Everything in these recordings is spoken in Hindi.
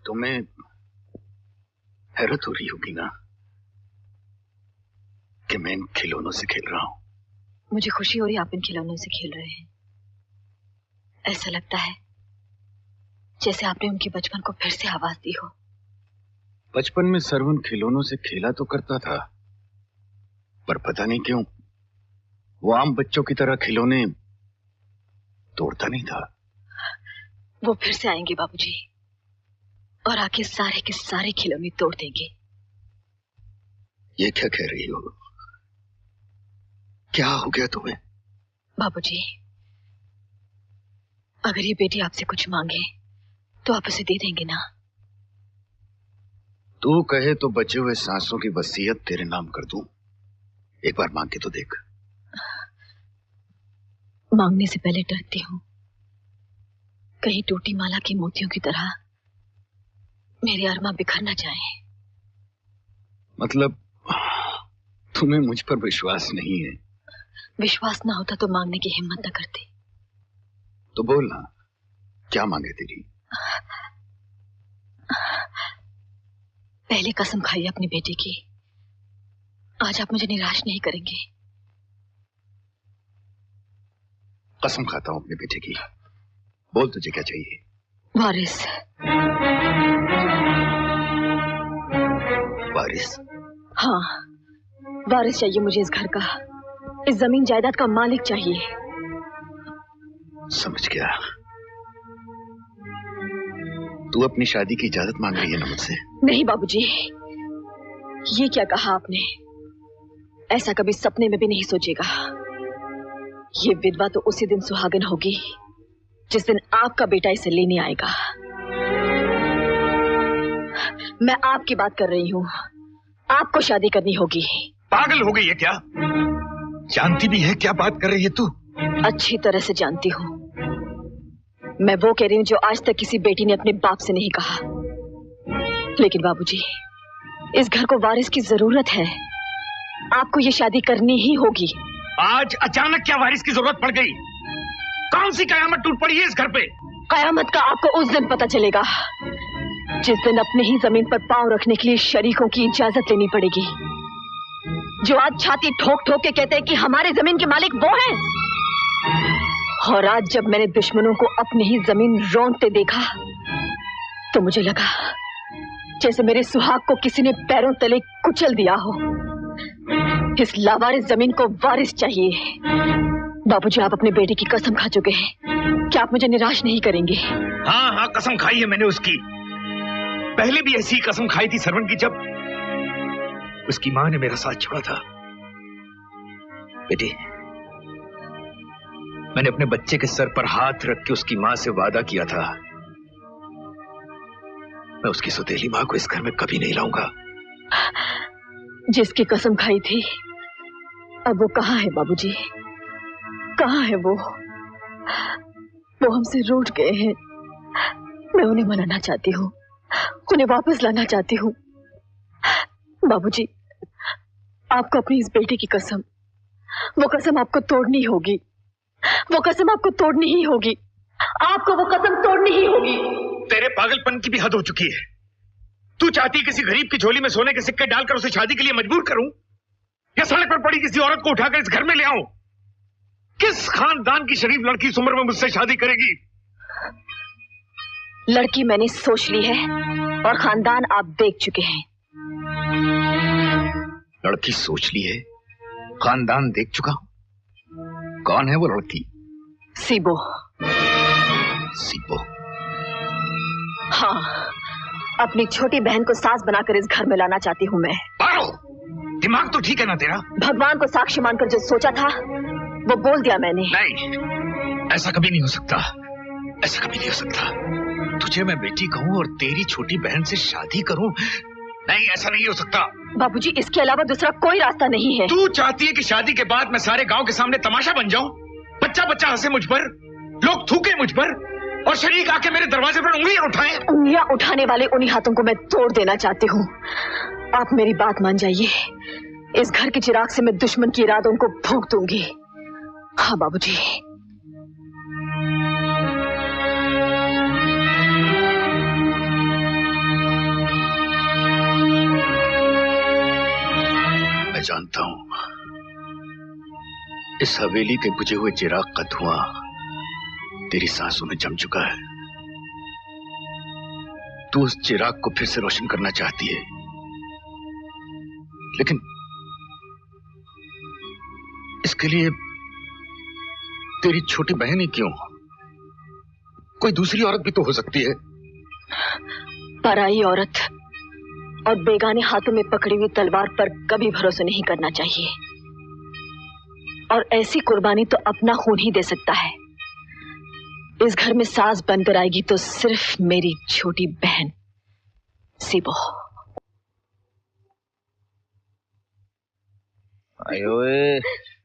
तुम्हें हैरत हो रही होगी ना कि मैं इन खिलौनों से खेल रहा हूं। मुझे खुशी हो रही आप इन खिलौनों से खेल रहे हैं। ऐसा लगता है जैसे आपने उनके बचपन को फिर से आवाज दी हो। बचपन में सरवण खिलौनों से खेला तो करता था, पर पता नहीं क्यों वो आम बच्चों की तरह खिलौने तोड़ता नहीं था। वो फिर से आएंगे बाबूजी और आके सारे के सारे खिलौने तोड़ देंगे। ये क्या कह रही हो? क्या हो गया तुम्हें? बाबूजी, अगर ये बेटी आपसे कुछ मांगे तो आप उसे दे देंगे ना? तू कहे तो बचे हुए सांसों की वसीयत तेरे नाम कर दूं। एक बार मांग के तो देख। मांगने से पहले डरती हूँ कहीं टूटी माला के मोतियों की तरह मेरे अरमा बिखर न जाए। मतलब तुम्हें मुझ पर विश्वास नहीं है? विश्वास ना होता तो मांगने की हिम्मत न करती। तो बोलना, क्या मांगे तेरी? पहले कसम खाइए अपनी बेटी की, आज आप मुझे निराश नहीं करेंगे। कसम खाता हूं अपने बेटे की। बोल, तुझे क्या चाहिए? वारिस। वारिस? हाँ, वारिस चाहिए मुझे इस घर का, इस जमीन जायदाद का मालिक चाहिए। समझ गया। तू अपनी शादी की इजाजत मांग रही है ना मुझसे? नहीं बाबूजी, ये क्या कहा आपने? ऐसा कभी सपने में भी नहीं सोचेगा। ये विधवा तो उसी दिन सुहागन होगी जिस दिन आपका बेटा इसे लेने आएगा। मैं आपकी बात कर रही हूँ, आपको शादी करनी होगी। पागल हो गई है क्या? जानती भी है क्या बात कर रही है तू? अच्छी तरह से जानती हूँ। मैं वो कह रही हूँ जो आज तक किसी बेटी ने अपने बाप से नहीं कहा। लेकिन बाबूजी, इस घर को वारिस की जरूरत है। आपको ये शादी करनी ही होगी। आज अचानक क्या वारिस की जरूरत पड़ गई? कौन सी कयामत टूट पड़ी है इस घर पे? कयामत का आपको उस दिन पता चलेगा जिस दिन अपने ही जमीन पर पांव रखने के लिए शरीकों की इजाजत लेनी पड़ेगी, जो आज छाती ठोक ठोक के कहते हैं कि हमारे जमीन के मालिक वो हैं। और आज जब मैंने दुश्मनों को अपनी ही जमीन रौंदते देखा तो मुझे लगा जैसे मेरे सुहाग को किसी ने पैरों तले कुचल दिया हो। इस लावारिस जमीन को वारिस चाहिए। बाबूजी, आप अपने बेटे की कसम खा चुके हैं, क्या आप मुझे निराश नहीं करेंगे? हाँ हाँ, कसम खाई है मैंने उसकी। पहले भी ऐसी कसम खाई थी सरवण की, जब उसकी मां ने मेरा साथ छोड़ा था। बेटी, मैंने अपने बच्चे के सर पर हाथ रख के उसकी मां से वादा किया था, मैं उसकी सौतेली मां को इस घर में कभी नहीं लाऊंगा। जिसकी कसम खाई थी अब वो कहाँ है बाबूजी? कहाँ है वो हमसे रूठ गए हैं। मैं उन्हें मनाना चाहती हूँ, उन्हें वापस लाना चाहती हूँ। बाबूजी, आपको अपनी इस बेटी की कसम, वो कसम आपको तोड़नी होगी। वो कसम आपको तोड़नी ही होगी। आपको वो कसम तोड़नी ही होगी। तेरे पागलपन की भी हद हो चुकी है। तू चाहती है किसी गरीब की झोली में सोने के सिक्के डालकर उसे शादी के लिए मजबूर करूं, या सड़क पर पड़ी किसी औरत को उठाकर इस घर में ले आऊं? किस खानदान की शरीफ लड़की इस उम्र में मुझसे शादी करेगी? लड़की मैंने सोच ली है और खानदान आप देख चुके हैं। लड़की सोच ली है, खानदान देख चुका हूं। कौन है वो लड़की? सीबो। सीबो? हाँ, अपनी छोटी बहन को सास बनाकर इस घर में लाना चाहती हूँ मैं। पारो, दिमाग तो ठीक है ना तेरा? भगवान को साक्षी मानकर जो सोचा था वो बोल दिया मैंने। नहीं, ऐसा कभी नहीं हो सकता। ऐसा कभी नहीं हो सकता। तुझे मैं बेटी कहूँ और तेरी छोटी बहन से शादी करूं? नहीं, ऐसा नहीं हो सकता। बाबूजी, इसके अलावा दूसरा कोई रास्ता नहीं है। तू चाहती है कि शादी के बाद मैं सारे गांव के सामने तमाशा बन जाऊं? बच्चा बच्चा हंसे मुझ पर, लोग थूके मुझ पर, और शरीक आके मेरे दरवाजे पर उंगलियां उठाएं? उंगलियां उठाने वाले उन्हीं हाथों को मैं तोड़ देना चाहती हूँ। आप मेरी बात मान जाइए। इस घर के चिराग से मैं दुश्मन के इरादों को फूंक दूंगी। हाँ बाबूजी। मैं जानता हूं, इस हवेली के बुझे हुए चिराग का धुआं तेरी सांसों में जम चुका है। तू उस चिराग को फिर से रोशन करना चाहती है, लेकिन इसके लिए तेरी छोटी बहन ही क्यों? कोई दूसरी औरत भी तो हो सकती है। पराई औरत और बेगाने हाथों में पकड़ी हुई तलवार पर कभी भरोसा नहीं करना चाहिए। और ऐसी कुर्बानी तो अपना खून ही दे सकता है। इस घर में सास बनकर आएगी तो सिर्फ मेरी छोटी बहन सीबो। ओए,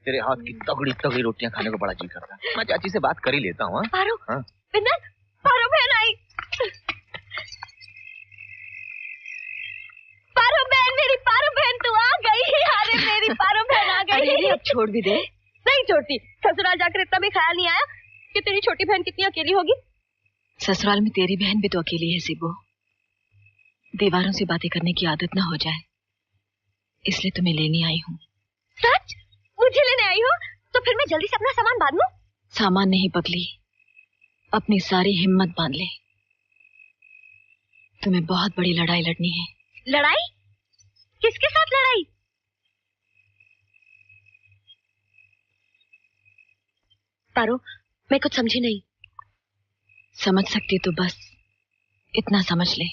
तेरे हाथ की तगड़ी तगड़ी रोटियां खाने को बड़ा जी करता है। मैं चाची से बात कर ही लेता हूँ। पारो, बिंदर, पारो बहन आई। पारो बहन, मेरी पारो बहन तू आ गई। अरे मेरी पारो बहन आ गई। अरे अब छोड़ भी दे। नहीं छोड़ती। ससुराल जाकर इतना भी ख्याल नहीं आया कि तेरी छोटी बहन कितनी अकेली होगी। ससुराल में तेरी बहन भी तो अकेली है सीबो। दीवारों से बातें करने की आदत ना हो जाए, इसलिए तुम्हें लेने आई हूँ। सच? मुझे लेने आई हो? तो फिर मैं जल्दी से अपना सामान बांध लूं? सामान नहीं पगली, अपनी सारी हिम्मत बांध ले। तुम्हें बहुत बड़ी लड़ाई लड़नी है। लड़ाई? किसके साथ लड़ाई? पारो, मैं कुछ समझी नहीं। समझ सकती तो बस इतना समझ ले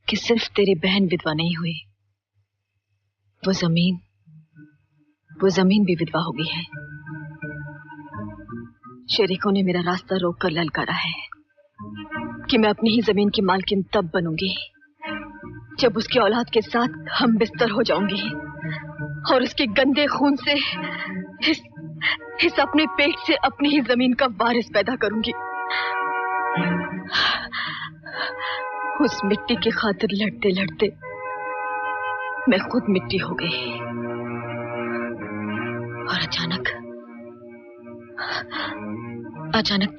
कि सिर्फ तेरी बहन विधवा नहीं हुई, वो जमीन भी विधवा हो गई है। शरीकों ने मेरा रास्ता रोककर ललकारा है कि मैं अपनी ही जमीन की मालकिन तब बनूंगी जब उसकी औलाद के साथ हम बिस्तर हो जाऊंगी और उसके गंदे खून से इस अपने पेट से अपनी ही जमीन का वारिस पैदा करूंगी। उस मिट्टी की खातिर लड़ते लड़ते मैं खुद मिट्टी हो गई और अचानक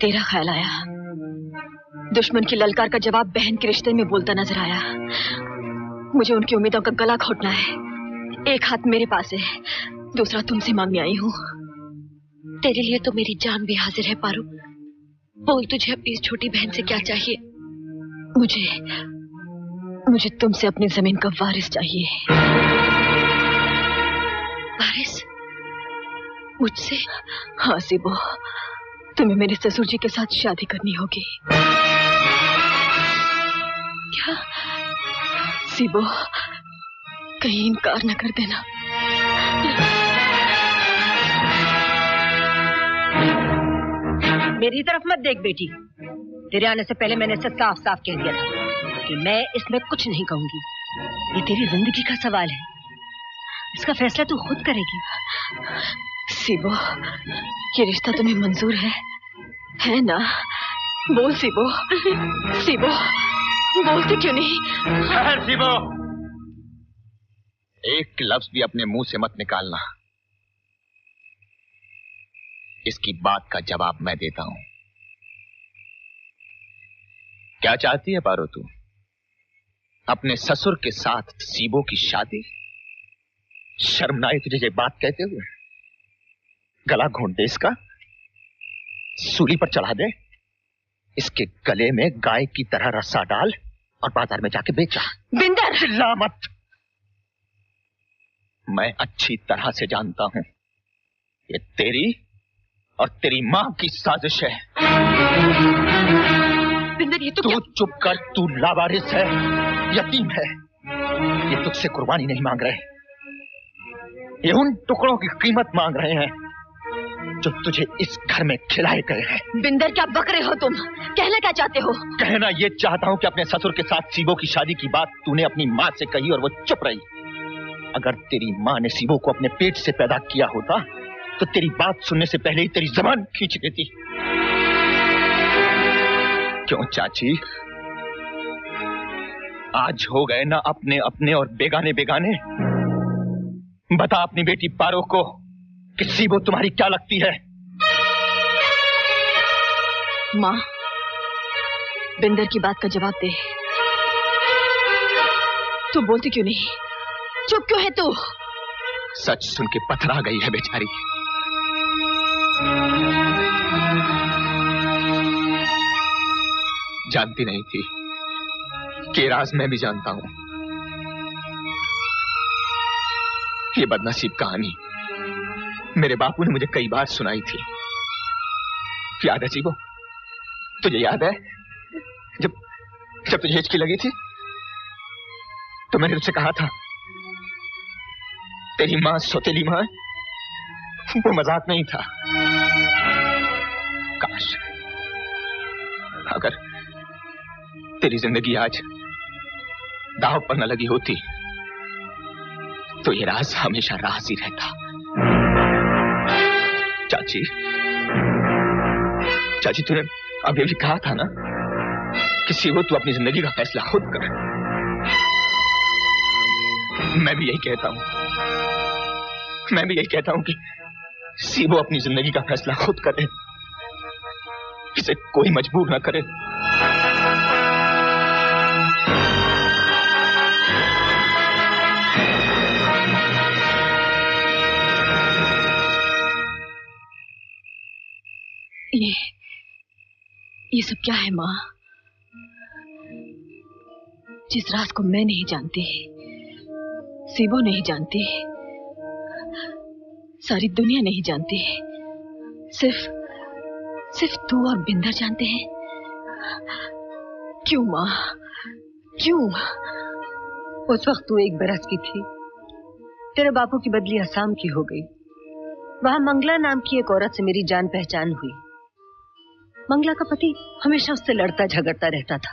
तेरा ख्याल आया। दुश्मन की ललकार का जवाब बहन के रिश्ते में बोलता नजर आया। मुझे उनकी उम्मीदों का गला घोटना है। एक हाथ मेरे पास है, दूसरा तुमसे मांगने आई हूँ। तेरे लिए तो मेरी जान भी हाजिर है पारो। बोल, तुझे अपनी इस छोटी बहन से क्या चाहिए? मुझे तुमसे अपनी जमीन का वारिस चाहिए। वारिस? मुझसे? हाँ सीबो, तुम्हें मेरे ससुर जी के साथ शादी करनी होगी। क्या? सीबो, कहीं इनकार न कर देना। मेरी तरफ मत देख बेटी। तेरे आने से पहले मैंने इसे साफ साफ कह दिया था कि मैं इसमें कुछ नहीं कहूंगी। ये तेरी जिंदगी का सवाल है, इसका फैसला तू खुद करेगी। सीबो, ये रिश्ता तुम्हें मंजूर है ना? बोल सीबो, सीबो, बोलती क्यों नहीं? सीबो, एक लफ्ज भी अपने मुंह से मत निकालना। इसकी बात का जवाब मैं देता हूं। क्या चाहती है पारो तू? अपने ससुर के साथ सीबो की शादी? शर्म ना आई तुझे ये बात कहते हुए? गला घोंट दे इसका, सूली पर चढ़ा दे, इसके गले में गाय की तरह रस्सा डाल और बाजार में जाके बेचा। बिंदर! चिल्ला मत। मैं अच्छी तरह से जानता हूं ये तेरी और तेरी मां की साजिश है। बिंदर, ये तू चुप कर। तू लावारिस है, यतीम है। ये तुझसे कुर्बानी नहीं मांग रहे, ये उन टुकड़ों की कीमत मांग रहे हैं जो तुझे इस घर में खिलाए गए हैं। बिंदर, क्या बक रहे हो तुम? कहना क्या चाहते हो? कहना ये चाहता हूं कि अपने ससुर के साथ सीबो की शादी की बात तूने अपनी मां से कही और वो चुप रही। अगर तेरी मां ने सीबो को अपने पेट से पैदा किया होता तो तेरी बात सुनने से पहले ही तेरी जबान खींच लेती। क्यों चाची, आज हो गए ना अपने अपने और बेगाने बेगाने? बता अपनी बेटी पारो को कि सीबो तुम्हारी क्या लगती है? मां, बिंदर की बात का जवाब दे। तू बोलती क्यों नहीं? चुप क्यों है तू? सच सुन के पथरा गई है बेचारी। जानती नहीं थी कि राज मैं भी जानता हूं। ये बदनसीब कहानी मेरे बापू ने मुझे कई बार सुनाई थी। याद है जीवो? तुझे याद है जब तुझे हिचकी लगी थी तो मैंने तुझसे कहा था तेरी मां सौतेली मां वो मजाक नहीं था। काश अगर तेरी जिंदगी आज दांव पर न लगी होती तो ये राज हमेशा राज ही रहता। चाची तूने अभी भी कहा था ना कि सीबो तू अपनी जिंदगी का फैसला खुद कर। मैं भी यही कहता हूं कि सीबो अपनी जिंदगी का फैसला खुद करे, इसे कोई मजबूर ना करे। ये सब क्या है माँ? जिस राज को मैं नहीं जानती, सीबो नहीं जानती, सारी दुनिया नहीं जानती, सिर्फ तू और बिंदर जानते हैं। क्यों माँ, क्यों? उस वक्त तू 1 बरस की थी, तेरे बापू की बदली असम की हो गई। वहां मंगला नाम की एक औरत से मेरी जान पहचान हुई। मंगला का पति हमेशा उससे लड़ता झगड़ता रहता था।